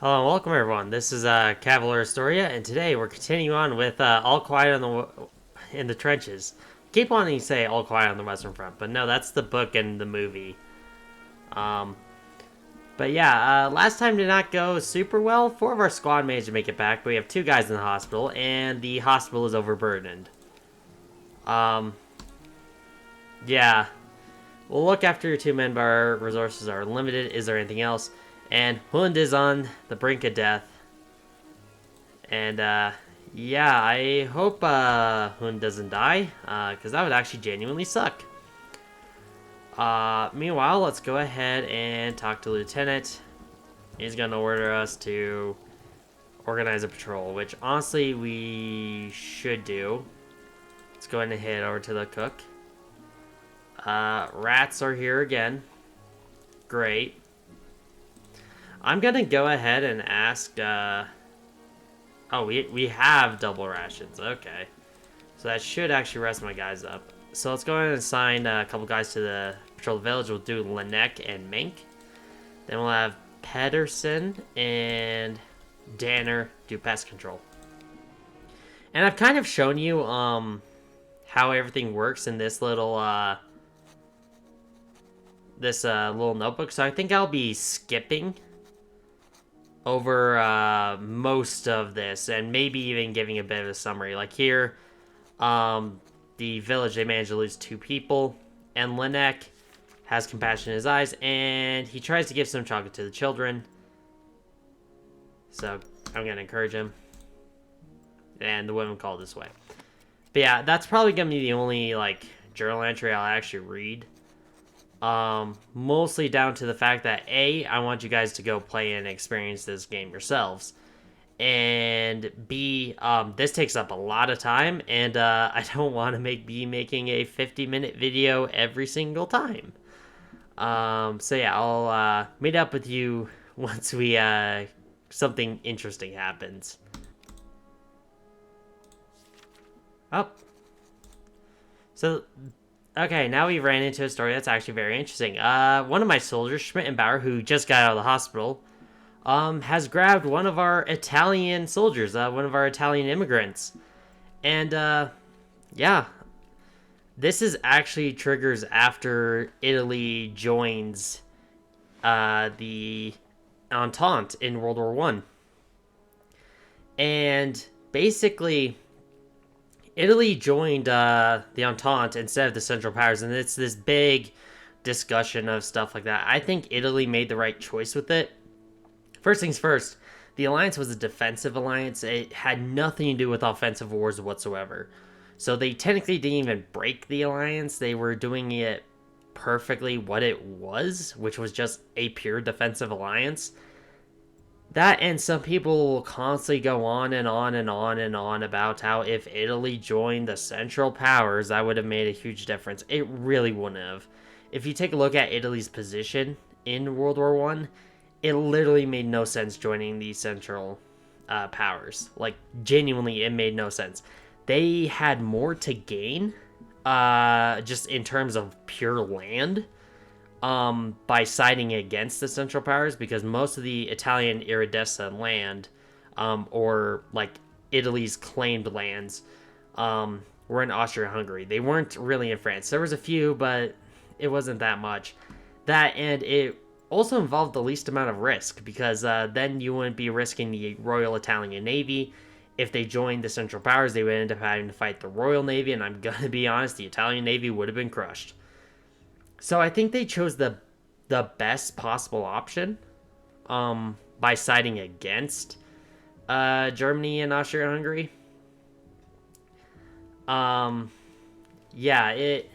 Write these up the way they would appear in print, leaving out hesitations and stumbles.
Hello and welcome everyone. This is Cavalier Astoria, and today we're continuing on with All Quiet on in the Trenches. Keep wanting to say All Quiet on the Western Front, but no, that's the book and the movie. Um, but yeah, last time did not go super well. Four of our squad managed to make it back, but we have two guys in the hospital, and the hospital is overburdened. Um, yeah, we'll look after your two men, but our resources are limited. Is there anything else? And Hund is on the brink of death. And yeah, I hope Hun doesn't die, because that would actually genuinely suck. Meanwhile, let's go ahead and talk to Lieutenant. He's gonna order us to organize a patrol, which honestly we should do. Let's go ahead and head over to the cook. Rats are here again. Great. I'm gonna go ahead and ask. Oh, we have double rations. Okay. So that should actually rest my guys up. So let's go ahead and assign a couple guys to the patrol village. We'll do Lanek and Mink. Then we'll have Pedersen and Danner do pest control. And I've kind of shown you how everything works in this little little notebook. So I think I'll be skipping over most of this and maybe even giving a bit of a summary. Like here, the village, they managed to lose two people, and Linek has compassion in his eyes, and he tries to give some chocolate to the children. So I'm going to encourage him. And the women call this way. But yeah, that's probably going to be the only, like, journal entry I'll actually read. Mostly down to the fact that, A, I want you guys to go play and experience this game yourselves. And B, this takes up a lot of time, and I don't want to be making a 50-minute video every single time. So yeah, I'll meet up with you once we something interesting happens. Oh, so okay, now we ran into a story that's actually very interesting. One of my soldiers, Schmittenbauer, who just got out of the hospital, has grabbed one of our Italian soldiers, one of our Italian immigrants. And, yeah, this is actually triggers after Italy joins, the Entente in World War One. And basically, Italy joined, the Entente instead of the Central Powers, and it's this big discussion of stuff like that. I think Italy made the right choice with it. First things first, the alliance was a defensive alliance. It had nothing to do with offensive wars whatsoever. So they technically didn't even break the alliance. They were doing it perfectly what it was, which was just a pure defensive alliance. That, and some people will constantly go on and on and on and on about how if Italy joined the Central Powers, that would have made a huge difference. It really wouldn't have. If you take a look at Italy's position in World War One, it literally made no sense joining the Central Powers. Like, genuinely, it made no sense. They had more to gain, just in terms of pure land, by siding against the Central Powers, because most of the Italian iridescent land, or like Italy's claimed lands, were in Austria-Hungary. They weren't really in France. There was a few, but it wasn't that much. That, and it also involved the least amount of risk, because then you wouldn't be risking the Royal Italian Navy. If they joined the Central Powers, they would end up having to fight the Royal Navy, and I'm gonna be honest, the Italian Navy would have been crushed. So I think they chose the best possible option, by siding against Germany and Austria-Hungary. Yeah, it.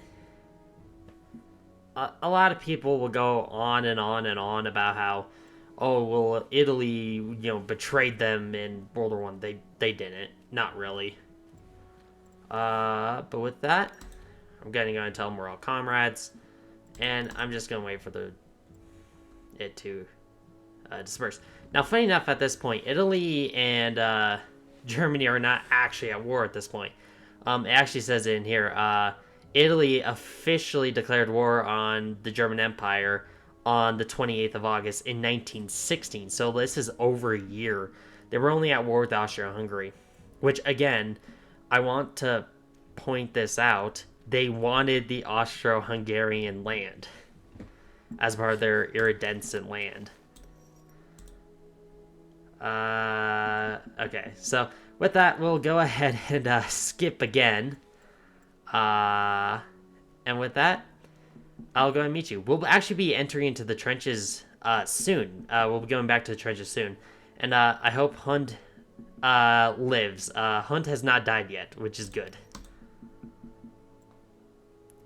A lot of people will go on and on and on about how, oh well, Italy, betrayed them in World War One. They didn't, not really. But with that, I'm gonna tell them we're all comrades, and I'm just gonna wait for it to disperse. Now, funny enough, at this point, Italy and Germany are not actually at war at this point. It actually says in here, Italy officially declared war on the German Empire on the 28th of August in 1916. So this is over a year. They were only at war with Austria-Hungary, which again, I want to point this out. They wanted the Austro-Hungarian land as part of their iridescent land. Okay, so with that, we'll go ahead and skip again. And with that, I'll go and meet you. We'll actually be entering into the trenches soon. We'll be going back to the trenches soon. And I hope Hund lives. Hund has not died yet, which is good.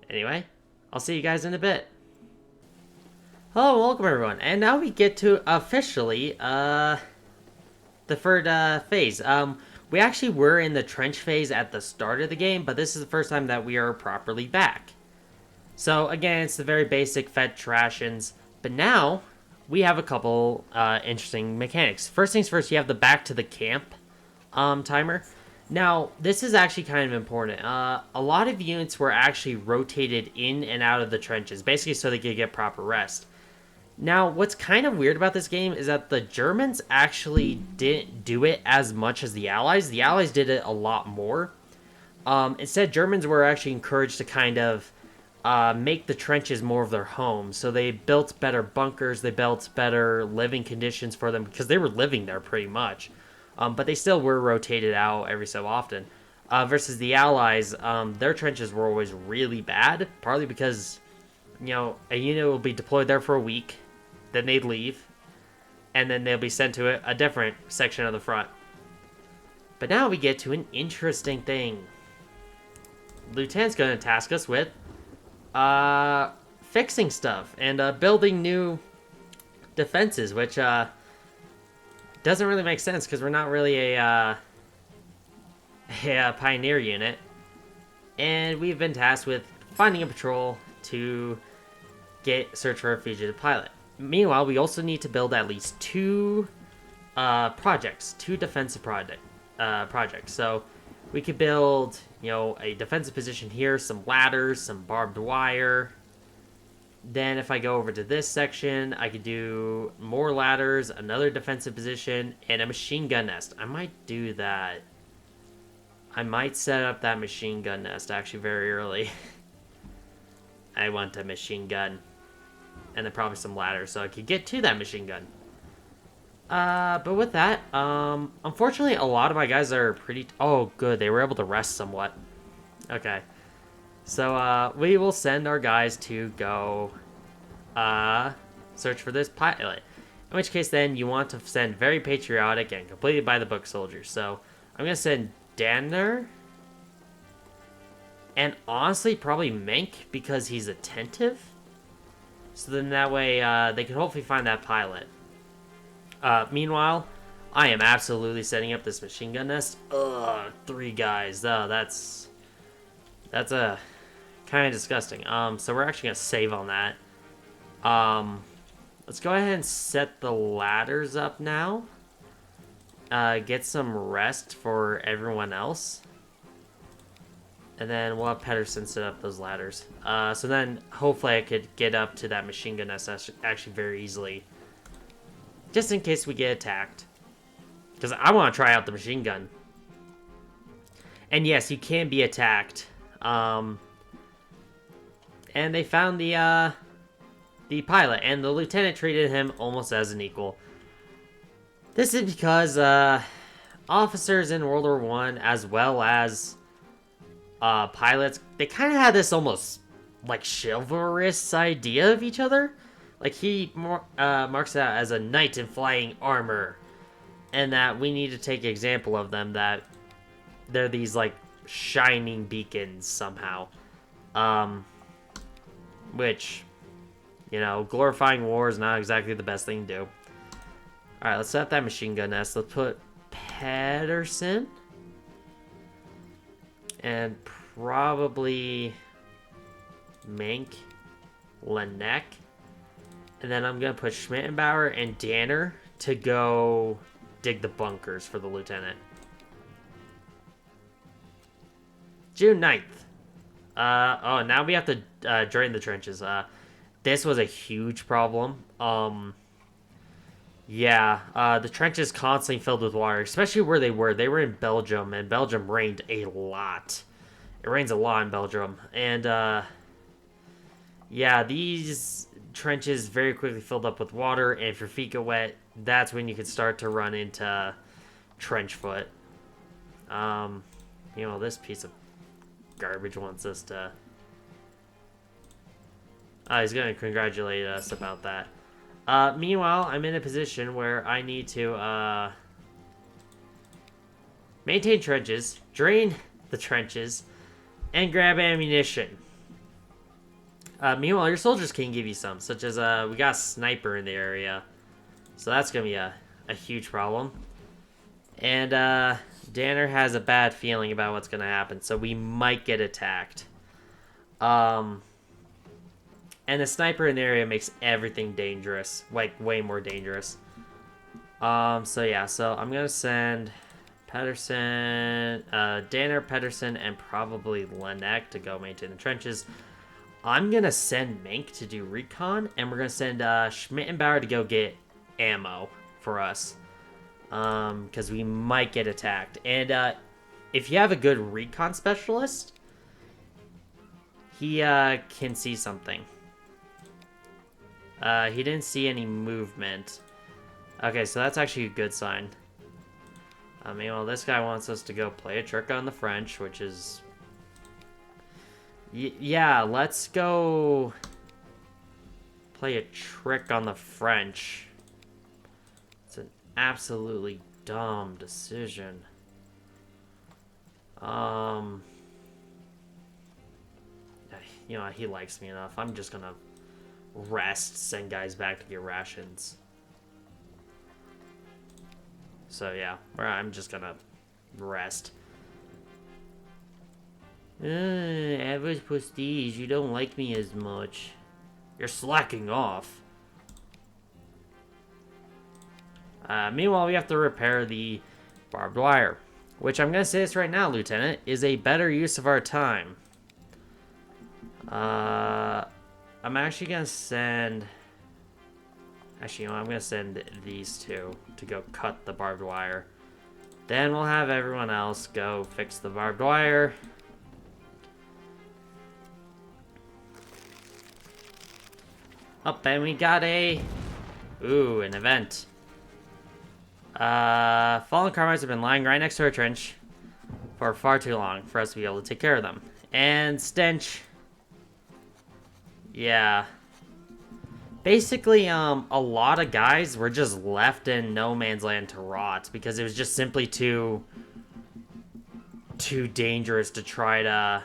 Anyway, I'll see you guys in a bit. Hello, welcome everyone. And now we get to officially the third phase. We actually were in the trench phase at the start of the game, but this is the first time that we are properly back. So again, it's the very basic fetch rations, but now we have a couple interesting mechanics. First things first, you have the back to the camp timer. Now, this is actually kind of important. A lot of units were actually rotated in and out of the trenches, basically so they could get proper rest. Now, what's kind of weird about this game is that the Germans actually didn't do it as much as the Allies. The Allies did it a lot more. Instead, Germans were actually encouraged to kind of make the trenches more of their home. So they built better bunkers, they built better living conditions for them, because they were living there pretty much. But they still were rotated out every so often. Versus the Allies, their trenches were always really bad, partly because, you know, a unit will be deployed there for a week, then they'd leave, and then they'll be sent to a different section of the front. But now we get to an interesting thing. Lieutenant's going to task us with fixing stuff and building new defenses, which doesn't really make sense because we're not really a pioneer unit. And we've been tasked with finding a patrol to search for a fugitive pilot. Meanwhile, we also need to build at least two defensive projects. So we could build, you know, a defensive position here, some ladders, some barbed wire. Then if I go over to this section, I could do more ladders, another defensive position, and a machine gun nest. I might do that. I might set up that machine gun nest actually very early. I want a machine gun. And then probably some ladders so I could get to that machine gun. But with that, unfortunately a lot of my guys are pretty... Oh, good. They were able to rest somewhat. Okay. So, we will send our guys to go, search for this pilot. In which case, then, you want to send very patriotic and completely by the book soldiers. So, I'm going to send Danner. And honestly, probably Menk, because he's attentive. So then that way, they can hopefully find that pilot. Meanwhile, I am absolutely setting up this machine gun nest. Ugh, 3 guys. Oh, that's a kind of disgusting. So we're actually gonna save on that. Let's go ahead and set the ladders up now. Get some rest for everyone else. And then we'll have Pedersen set up those ladders. So then hopefully I could get up to that machine gun nest actually very easily. Just in case we get attacked. Because I want to try out the machine gun. And yes, you can be attacked. And they found the pilot, and the lieutenant treated him almost as an equal. This is because officers in World War I, as well as pilots, they kind of had this almost like chivalrous idea of each other. Like he marks it out as a knight in flying armor, and that we need to take example of them, that they're these like shining beacons somehow. Which, you know, glorifying war is not exactly the best thing to do. Alright, let's set up that machine gun nest. Let's put Pedersen. And probably Menk, Lanek. And then I'm going to put Schmittenbauer and Danner to go dig the bunkers for the lieutenant. June 9th. Oh, now we have to drain the trenches. this was a huge problem. Yeah, the trenches constantly filled with water, especially where they were. They were in Belgium, and Belgium rained a lot. It rains a lot in Belgium, and yeah, these trenches very quickly filled up with water, and if your feet get wet, that's when you could start to run into trench foot. Um, this piece of garbage wants us to. He's gonna congratulate us about that. Meanwhile, I'm in a position where I need to maintain trenches, drain the trenches, and grab ammunition. Meanwhile, your soldiers can give you some, such as we got a sniper in the area, so that's gonna be a huge problem. And Danner has a bad feeling about what's gonna happen, so we might get attacked. And the sniper in the area makes everything dangerous, like way more dangerous. So yeah, so I'm gonna send Pedersen, Danner, Pedersen, and probably Lenek to go maintain the trenches. I'm gonna send Mink to do recon, and we're gonna send Schmittenbauer to go get ammo for us, because we might get attacked. And if you have a good recon specialist, he can see something. He didn't see any movement. Okay, so that's actually a good sign. Meanwhile, this guy wants us to go play a trick on the French, which is... yeah, let's go play a trick on the French. It's an absolutely dumb decision. He likes me enough. I'm just gonna rest, send guys back to get rations. So yeah, I'm just gonna rest. Average prestige, you don't like me as much. You're slacking off. Meanwhile, we have to repair the barbed wire, which I'm gonna say this right now, Lieutenant, is a better use of our time. I'm actually gonna send... Actually, I'm gonna send these two to go cut the barbed wire. Then we'll have everyone else go fix the barbed wire. Oh, and we got an event. Fallen Carmites have been lying right next to our trench for far too long for us to be able to take care of them. And Stench. Yeah. Basically, a lot of guys were just left in no man's land to rot because it was just simply too dangerous to try to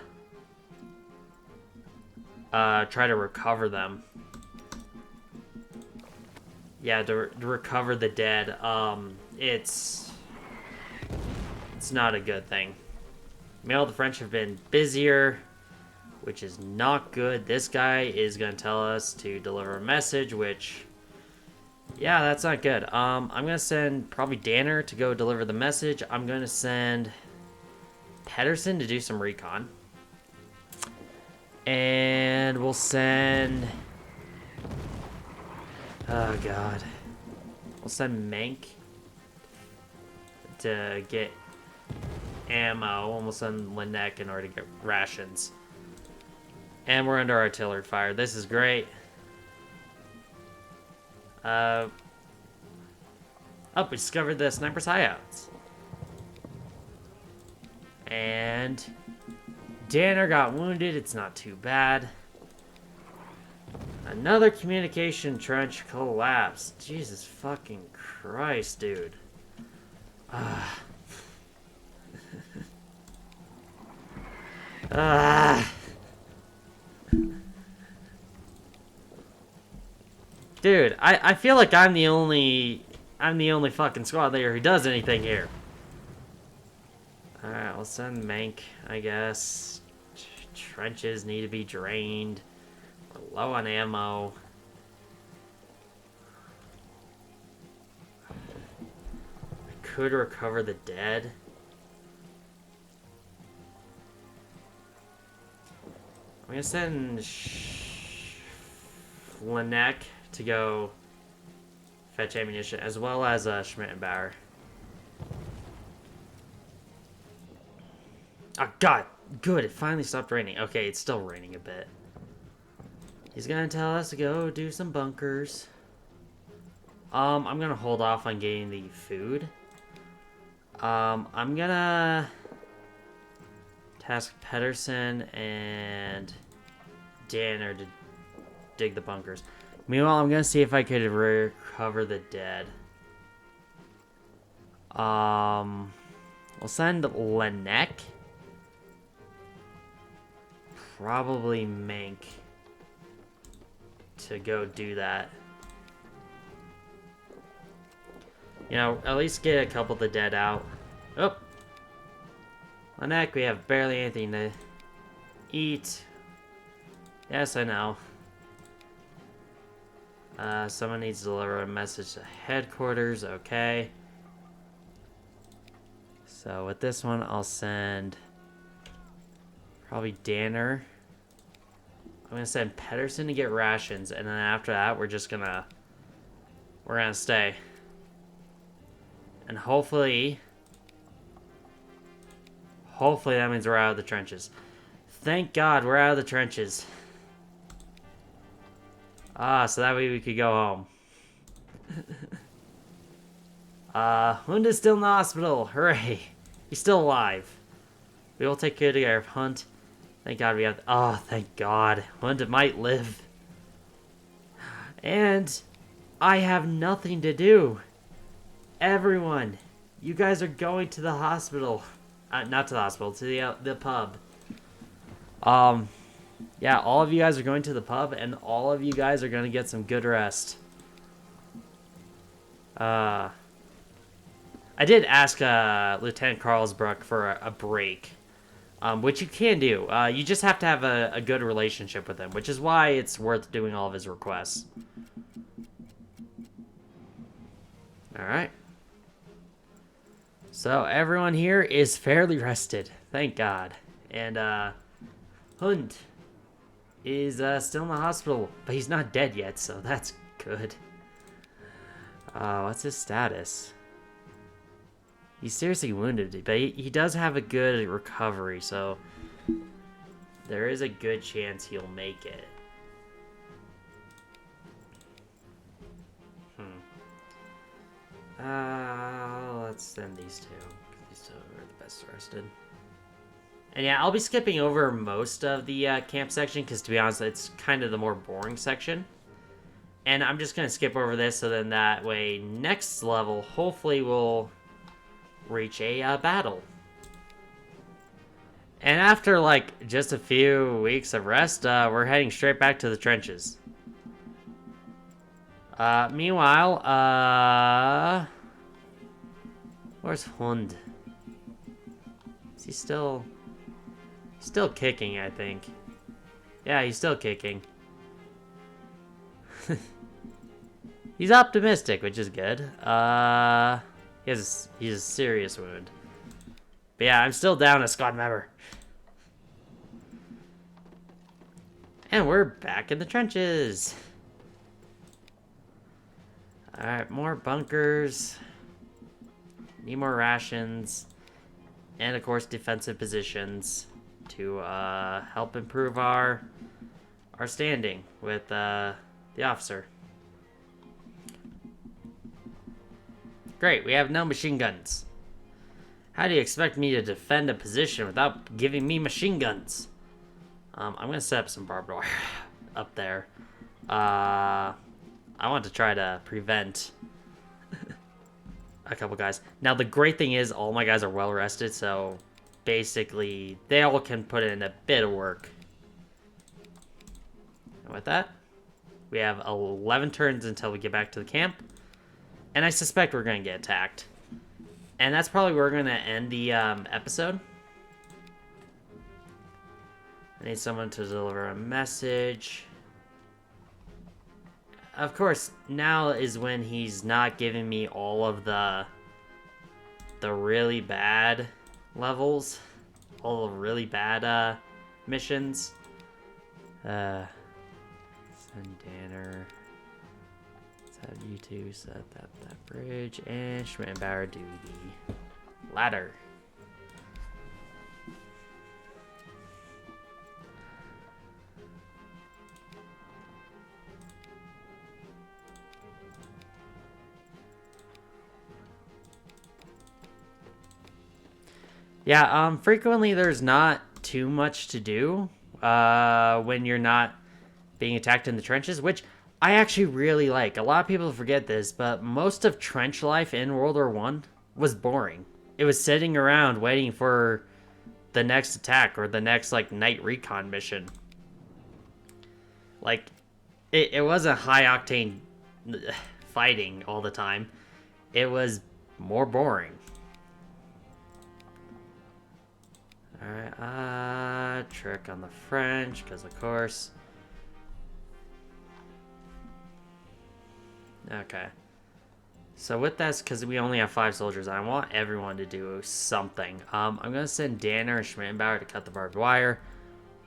recover them. Yeah, to recover the dead. It's not a good thing. Meanwhile, the French have been busier, which is not good. This guy is going to tell us to deliver a message, which, yeah, that's not good. I'm going to send probably Danner to go deliver the message. I'm going to send Pedersen to do some recon. And we'll send... oh, God. We'll send Mank to get ammo, and we'll send Lenek in order to get rations. And we're under artillery fire. This is great. We discovered the sniper's hideouts. And Danner got wounded. It's not too bad. Another communication trench collapsed. Jesus fucking Christ, dude. Dude, I feel like I'm the only fucking squad leader who does anything here. Alright, we'll send Mank, I guess. Trenches need to be drained. We're low on ammo. I could recover the dead. I'm gonna send Lanek to go fetch ammunition, as well as Schmidt and Bauer. Oh, God. Good. It finally stopped raining. Okay, it's still raining a bit. He's gonna tell us to go do some bunkers. I'm gonna hold off on getting the food. I'm gonna task Pedersen and Danner to dig the bunkers. Meanwhile, I'm gonna see if I could recover the dead. We'll send Lanek. Probably Mink to go do that. You know, at least get a couple of the dead out. Oh! Lanek, we have barely anything to eat. Yes, I know. Someone needs to deliver a message to headquarters. Okay. So with this one, I'll send probably Danner. I'm gonna send Pedersen to get rations, and then after that, we're gonna stay. And hopefully that means we're out of the trenches. Thank God we're out of the trenches. So that way we could go home. Hund is still in the hospital. Hooray. He's still alive. We will take good care of Hunt. Thank God we have... Oh, thank God. Hunt might live. And I have nothing to do. Everyone, you guys are going to the hospital. Not to the hospital, to the pub. Yeah, all of you guys are going to the pub, and all of you guys are going to get some good rest. I did ask Lieutenant Carlsbrook for a break, which you can do. You just have to have a good relationship with him, which is why it's worth doing all of his requests. Alright. So, everyone here is fairly rested. Thank God. And, Hund is still in the hospital, but he's not dead yet, so that's good. What's his status? He's seriously wounded, but he does have a good recovery, so there is a good chance he'll make it. Let's send these two, because these two are the best rested. And yeah, I'll be skipping over most of the camp section, because to be honest, it's kind of the more boring section. And I'm just going to skip over this, so then that way, next level, hopefully we'll reach a battle. And after, like, just a few weeks of rest, we're heading straight back to the trenches. Meanwhile, where's Hund? Is he still... Still kicking, I think. Yeah, he's still kicking. He's optimistic, which is good. He's a serious wound. But yeah, I'm still down a squad member. And we're back in the trenches. Alright, more bunkers. Need more rations. And of course, defensive positions to help improve our standing with the officer. Great, we have no machine guns. How do you expect me to defend a position without giving me machine guns? I'm gonna set up some barbed wire up there. I want to try to prevent a couple guys. Now the great thing is all my guys are well rested, so basically they all can put in a bit of work. And with that, we have 11 turns until we get back to the camp. And I suspect we're going to get attacked. And that's probably where we're going to end the episode. I need someone to deliver a message. Of course, now is when he's not giving me all of the really bad levels. All the really bad missions. And Danner. Let's have you two set that bridge. And Schmittenbauer do the ladder. Yeah, frequently there's not too much to do when you're not being attacked in the trenches, which I actually really like. A lot of people forget this, but most of trench life in World War One was boring. It was sitting around waiting for the next attack or the next like night recon mission. Like, it wasn't high octane fighting all the time. It was more boring. Alright, trick on the French, because of course. Okay. So with this, because we only have 5 soldiers, I want everyone to do something. I'm going to send Danner and Schmittenbauer to cut the barbed wire.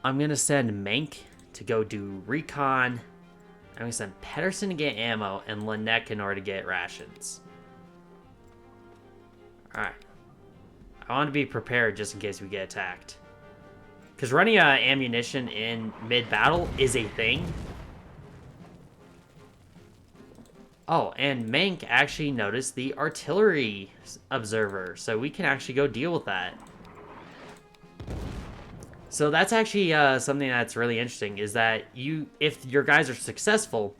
I'm going to send Menk to go do recon. I'm going to send Pedersen to get ammo and Laennec in order to get rations. Alright. I want to be prepared just in case we get attacked. Because running ammunition in mid-battle is a thing. Oh, and Menk actually noticed the artillery observer, so we can actually go deal with that. So that's actually something that's really interesting, is that if your guys are successful,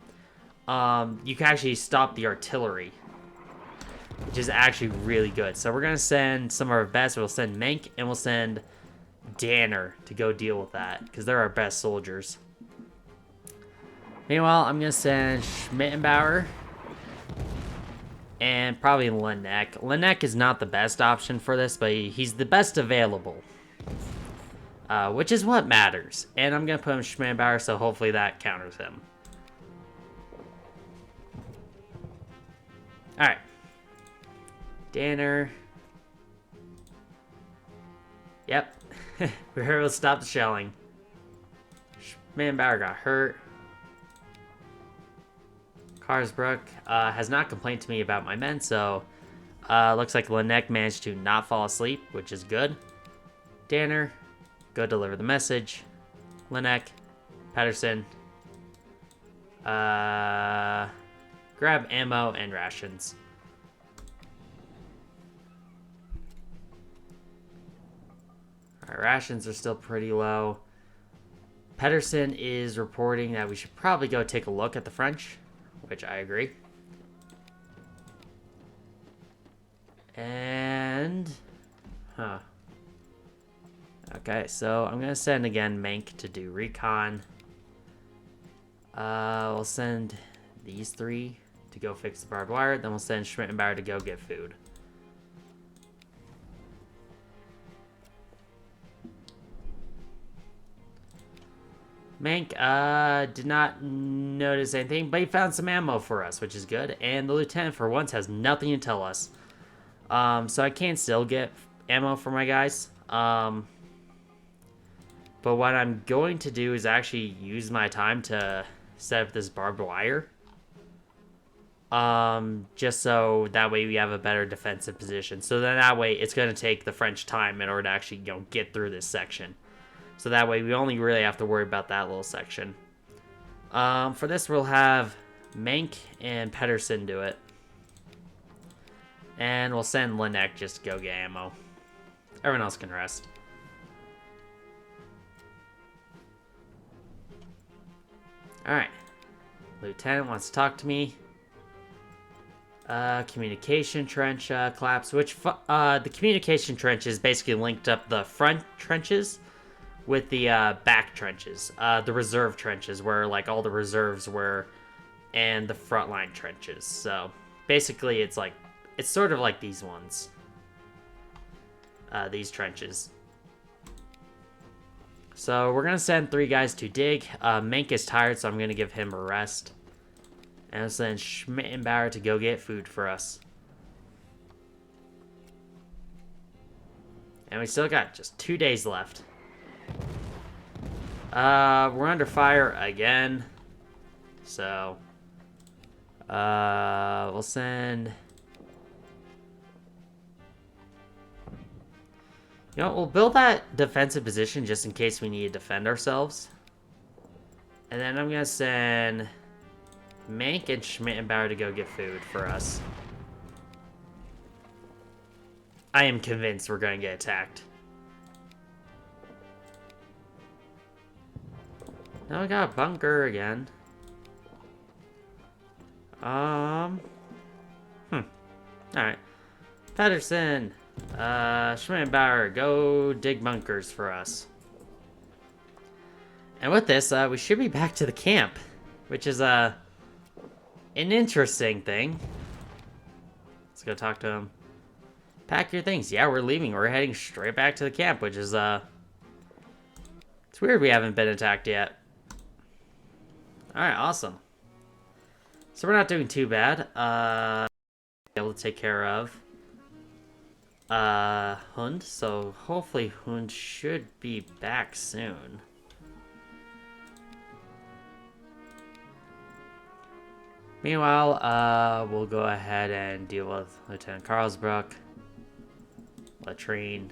you can actually stop the artillery, which is actually really good. So we're going to send some of our best. We'll send Menk, and we'll send Danner to go deal with that, because they're our best soldiers. Meanwhile, I'm going to send Schmittenbauer and probably Laennec. Laennec is not the best option for this, but he's the best available, which is what matters. And I'm going to put him Schmittenbauer, so hopefully that counters him. Alright. Danner. Yep. We were able to stop the shelling. Schmittenbauer got hurt. Carsbrook has not complained to me about my men, so looks like Laennec managed to not fall asleep, which is good. Danner, go deliver the message. Laennec, Pedersen, grab ammo and rations. Our rations are still pretty low. Pedersen is reporting that we should probably go take a look at the French, which I agree. And, okay, so I'm gonna send again Menk to do recon. We'll send these 3 to go fix the barbed wire. Then we'll send Schmittenbauer to go get food. Menk did not notice anything, but he found some ammo for us, which is good. And the lieutenant, for once, has nothing to tell us. So I can still get ammo for my guys. But what I'm going to do is actually use my time to set up this barbed wire. Just so that way we have a better defensive position. So then that way it's going to take the French time in order to actually, get through this section. So that way we only really have to worry about that little section. For this, we'll have Menk and Pedersen do it. And we'll send Laennec just to go get ammo. Everyone else can rest. Alright. Lieutenant wants to talk to me. Communication trench collapse, which the communication trench is basically linked up the front trenches with the back trenches, the reserve trenches where like all the reserves were, and the frontline trenches. So basically it's sort of like these ones, these trenches. So we're gonna send 3 guys to dig. Menk is tired, so I'm gonna give him a rest, and I'll send Schmittenbauer to go get food for us. And we still got just 2 days left. We're under fire again. So, we'll send... You know, we'll build that defensive position just in case we need to defend ourselves. And then I'm going to send Mank and Schmittenbauer to go get food for us. I am convinced we're going to get attacked. Now we got a bunker again. Alright. Pedersen. Schmittenbauer, go dig bunkers for us. And with this, we should be back to the camp. Which is, an interesting thing. Let's go talk to him. Pack your things. Yeah, we're leaving. We're heading straight back to the camp, which is, it's weird we haven't been attacked yet. Alright, awesome. So we're not doing too bad. Able to take care of Hund. So hopefully Hund should be back soon. Meanwhile, we'll go ahead and deal with Lieutenant Carlsbrook. Latrine.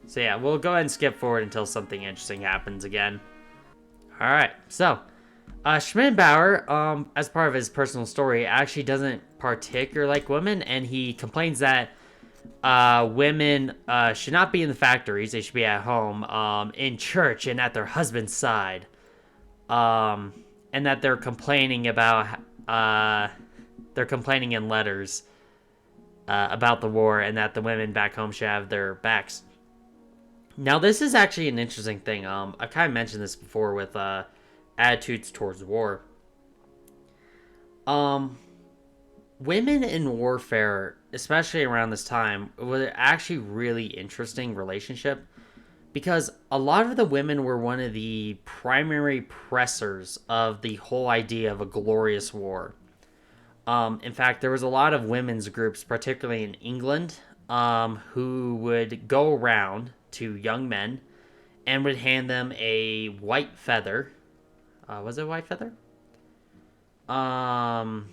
So yeah, we'll go ahead and skip forward until something interesting happens again. Alright, so Schmittenbauer, as part of his personal story, actually doesn't particularly like women, and he complains that women should not be in the factories, they should be at home, in church and at their husband's side. And that they're complaining about, they're complaining in letters about the war, and that the women back home should have their backs. Now, this is actually an interesting thing. I've kind of mentioned this before with attitudes towards war. Women in warfare, especially around this time, was actually really interesting relationship, because a lot of the women were one of the primary pressers of the whole idea of a glorious war. In fact, there was a lot of women's groups, particularly in England, who would go around to young men and would hand them a white feather. Was it a white feather? Yeah,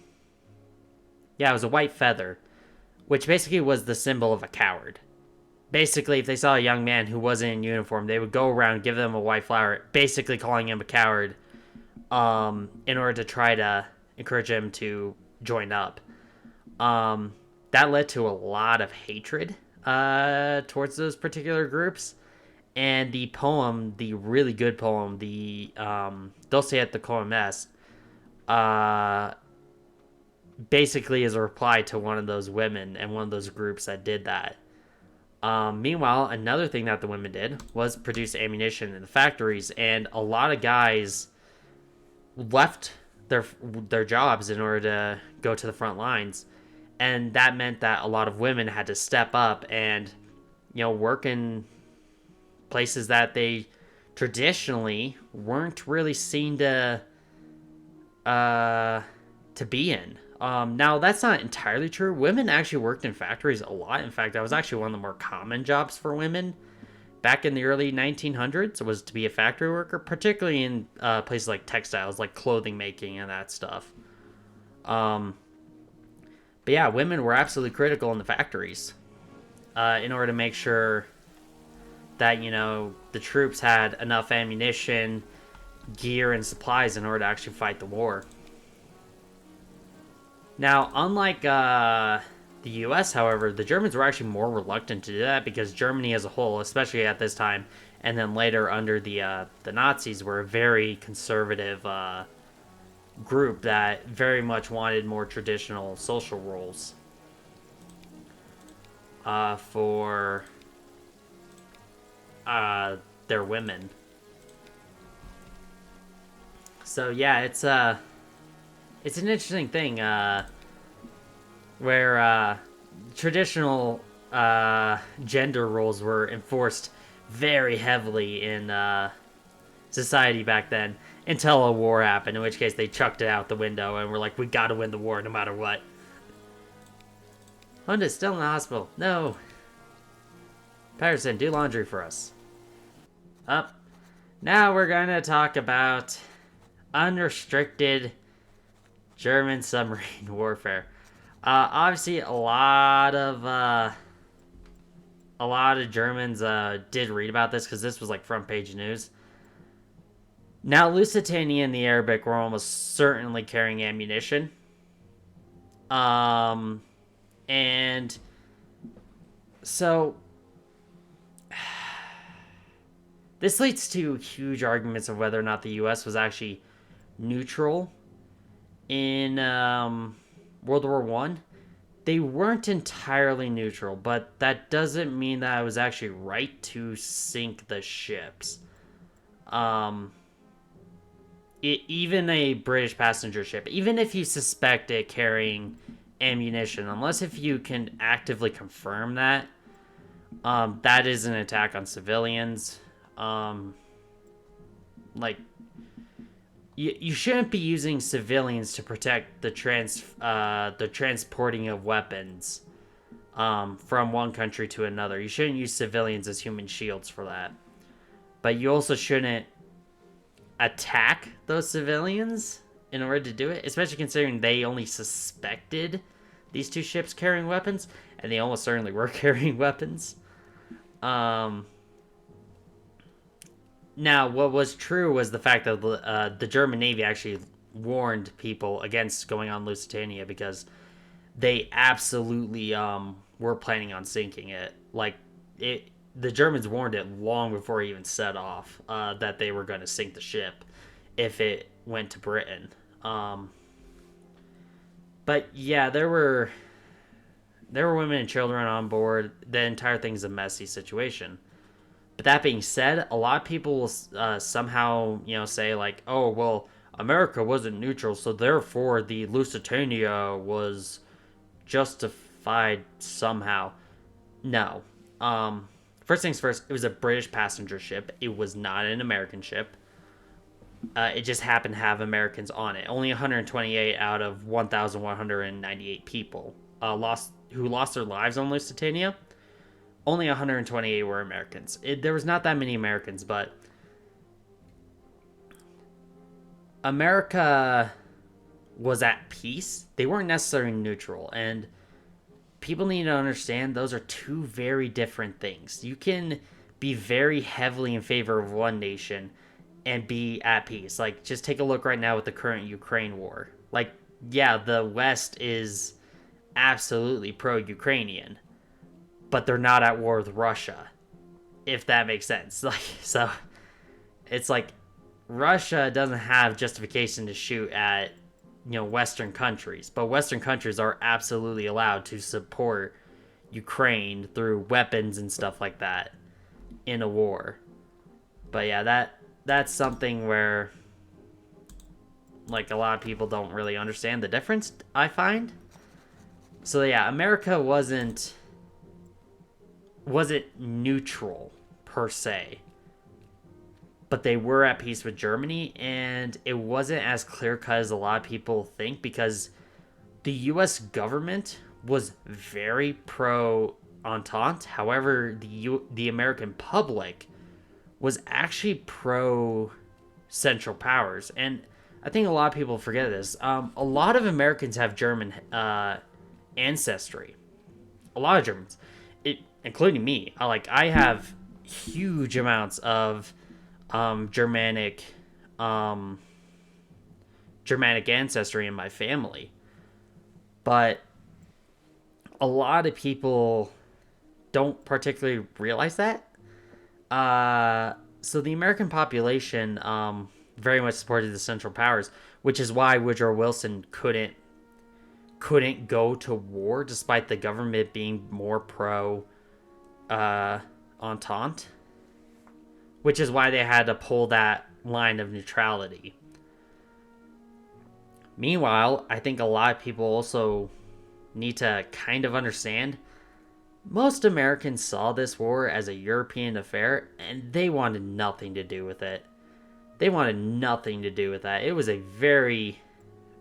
it was a white feather, which basically was the symbol of a coward. Basically, if they saw a young man who wasn't in uniform, they would go around, give them a white flower, basically calling him a coward, in order to try to encourage him to join up. That led to a lot of hatred towards those particular groups. And the poem, the really good poem, the Dulce et Decorum Est, basically is a reply to one of those women and one of those groups that did that. Meanwhile, another thing that the women did was produce ammunition in the factories, and a lot of guys left their jobs in order to go to the front lines, and that meant that a lot of women had to step up and, you know, work in places that they traditionally weren't really seen to be in. Now, that's not entirely true. Women actually worked in factories a lot. In fact, that was actually one of the more common jobs for women back in the early 1900s, was to be a factory worker, particularly in places like textiles, like clothing making and that stuff. But yeah, women were absolutely critical in the factories in order to make sure that, you know, the troops had enough ammunition, gear, and supplies in order to actually fight the war. Now, unlike the US, however, the Germans were actually more reluctant to do that, because Germany as a whole, especially at this time, and then later under the Nazis, were a very conservative group that very much wanted more traditional social roles for their women. So yeah, it's an interesting thing where traditional gender roles were enforced very heavily in society back then, until a war happened, in which case they chucked it out the window and were like, we gotta win the war no matter what. Honda's still in the hospital. No. Patterson, do laundry for us. Up. Now we're gonna talk about unrestricted German submarine warfare. Obviously, a lot of Germans did read about this because this was like front page news. Now, Lusitania and the Arabic were almost certainly carrying ammunition. Um, and so this leads to huge arguments of whether or not the U.S. was actually neutral in World War One. They weren't entirely neutral, but that doesn't mean that it was actually right to sink the ships. Um, even a British passenger ship, even if you suspect it carrying ammunition, unless if you can actively confirm that, that is an attack on civilians. Like you shouldn't be using civilians to protect the transporting of weapons from one country to another. You shouldn't use civilians as human shields for that. But you also shouldn't attack those civilians in order to do it, especially considering they only suspected these two ships carrying weapons, and they almost certainly were carrying weapons. Now, what was true was the fact that the German Navy actually warned people against going on Lusitania because they absolutely were planning on sinking it. Like the Germans warned it long before it even set off that they were going to sink the ship if it went to Britain. But yeah, there were women and children on board. The entire thing's a messy situation. But that being said, a lot of people will somehow, say like, "Oh, well, America wasn't neutral, so therefore the Lusitania was justified somehow." No. First things first, it was a British passenger ship. It was not an American ship. It just happened to have Americans on it. Only 128 out of 1,198 people lost their lives on Lusitania. Only 128 were Americans. There was not that many Americans, but America was at peace. They weren't necessarily neutral, and people need to understand those are two very different things. You can be very heavily in favor of one nation and be at peace. Like, just take a look right now with the current Ukraine war. Like, yeah, the West is absolutely pro-Ukrainian, but they're not at war with Russia, if that makes sense. Like, so it's like Russia doesn't have justification to shoot at Western countries, but Western countries are absolutely allowed to support Ukraine through weapons and stuff like that in a war. But yeah, that's something where like a lot of people don't really understand the difference, I find. So yeah, America wasn't neutral per se, but they were at peace with Germany, and it wasn't as clear cut as a lot of people think because the U.S. government was very pro Entente. However, the American public was actually pro Central Powers, and I think a lot of people forget this. A lot of Americans have German ancestry. A lot of Germans, including me. I have huge amounts of Germanic ancestry in my family, but a lot of people don't particularly realize that. So the American population very much supported the Central Powers, which is why Woodrow Wilson couldn't go to war despite the government being more pro Entente, which is why they had to pull that line of neutrality. Meanwhile, I think a lot of people also need to kind of understand most Americans saw this war as a European affair, and they wanted nothing to do with it. They wanted nothing to do with that. It was a very,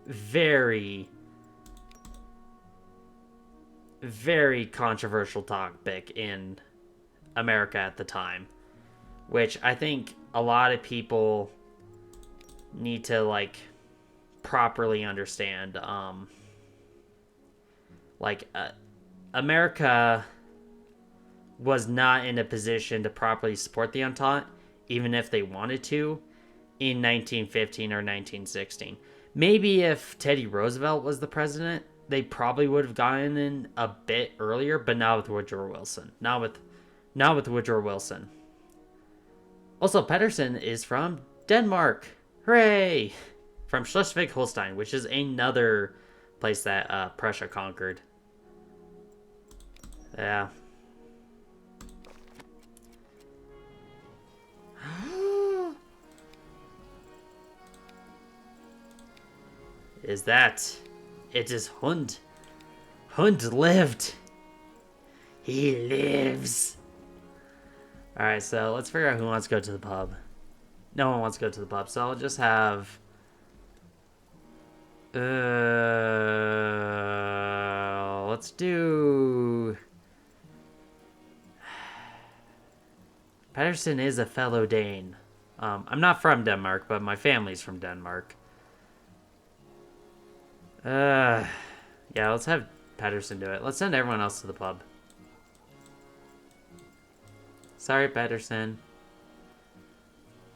very, very controversial topic in America at the time, which I think a lot of people need to properly understand. Like, America was not in a position to properly support the Entente, even if they wanted to, in 1915 or 1916. Maybe if Teddy Roosevelt was the president, they probably would have gotten in a bit earlier, but not with Woodrow Wilson. Not with Woodrow Wilson. Also, Pedersen is from Denmark. Hooray! From Schleswig-Holstein, which is another place that Prussia conquered. Yeah. Is that? It is Hund. Hund lived. He lives. Alright, so let's figure out who wants to go to the pub. No one wants to go to the pub, so I'll just have... let's do... Pedersen is a fellow Dane. I'm not from Denmark, but my family's from Denmark. Yeah, let's have Pedersen do it. Let's send everyone else to the pub. Sorry, Pedersen.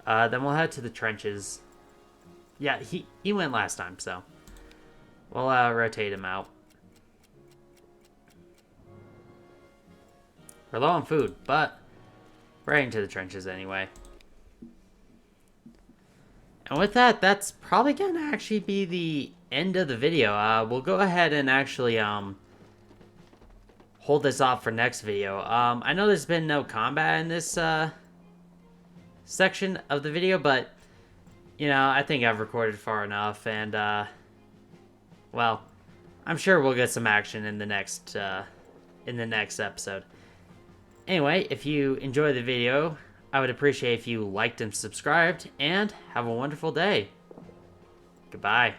Then we'll head to the trenches. Yeah, he went last time, so we'll rotate him out. We're low on food, but we're heading to the trenches anyway. And with that, that's probably gonna actually be the end of the video. We'll go ahead and actually hold this off for next video. I know there's been no combat in this section of the video, but you know, I think I've recorded far enough, and well, I'm sure we'll get some action in the next episode. Anyway, if you enjoyed the video, I would appreciate if you liked and subscribed, and have a wonderful day. Goodbye.